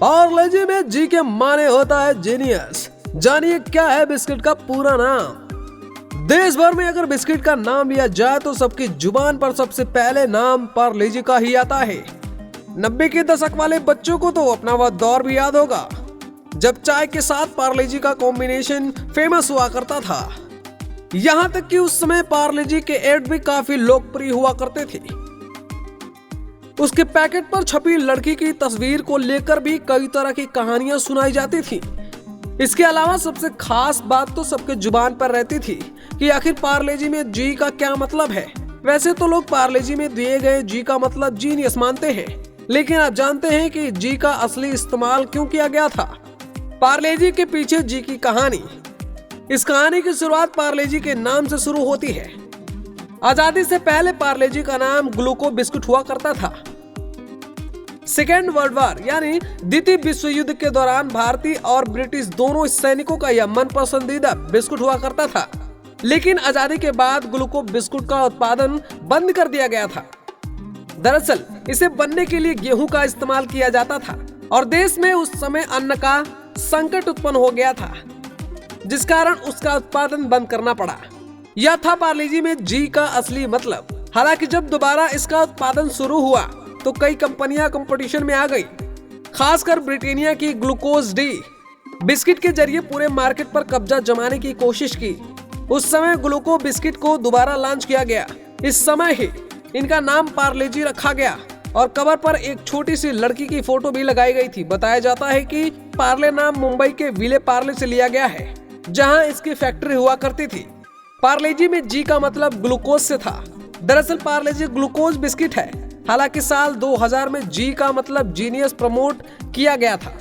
पार्ले जी में जी के माने होता है जीनियस। जानिए क्या है बिस्किट का पूरा नाम। देश भर में अगर बिस्किट का नाम लिया जाए तो सबकी जुबान पर सबसे पहले नाम पार्ले जी का ही आता है। 90 के दशक वाले बच्चों को तो अपना वह दौर भी याद होगा जब चाय के साथ पार्ले जी का कॉम्बिनेशन फेमस हुआ करता था। यहाँ तक कि उस समय पार्ले जी के एड भी काफी लोकप्रिय हुआ करते थे। उसके पैकेट पर छपी लड़की की तस्वीर को लेकर भी कई तरह की कहानियां सुनाई जाती थी। इसके अलावा सबसे खास बात तो सबके जुबान पर रहती थी कि आखिर पार्ले जी में जी का क्या मतलब है। वैसे तो लोग पार्ले जी में दिए गए जी का मतलब जीनियस मानते हैं, लेकिन आप जानते हैं कि जी का असली इस्तेमाल क्यों किया गया था? पार्ले जी के पीछे जी की कहानी। इस कहानी की शुरुआत पार्ले जी के नाम से शुरू होती है। आजादी से पहले पार्ले जी का नाम ग्लूको बिस्कुट हुआ करता था। सेकेंड वर्ल्ड वॉर यानी द्वितीय विश्व युद्ध के दौरान भारतीय और ब्रिटिश दोनों सैनिकों का यह मन पसंदीदा बिस्कुट हुआ करता था। लेकिन आजादी के बाद ग्लूको बिस्कुट का उत्पादन बंद कर दिया गया था। दरअसल इसे बनने के लिए गेहूं का इस्तेमाल किया जाता था और देश में उस समय अन्न का संकट उत्पन्न हो गया था, जिस कारण उसका उत्पादन बंद करना पड़ा। यह था पार्ले जी में जी का असली मतलब। हालांकि जब दोबारा इसका उत्पादन शुरू हुआ तो कई कंपनियां कंपटीशन में आ गई। खासकर ब्रिटानिया की ग्लूकोज डी बिस्किट के जरिए पूरे मार्केट पर कब्जा जमाने की कोशिश की। उस समय ग्लूको बिस्किट को दोबारा लॉन्च किया गया। इस समय ही इनका नाम पार्ले जी रखा गया और कवर पर एक छोटी सी लड़की की फोटो भी लगाई गई थी। बताया जाता है कि पार्ले नाम मुंबई के विले पार्ले से लिया गया है, जहां इसकी फैक्ट्री हुआ करती थी। पार्ले जी में जी का मतलब ग्लूकोज से था। दरअसल पार्ले जी ग्लूकोज बिस्किट है। हालांकि साल 2000 में जी का मतलब जीनियस प्रमोट किया गया था।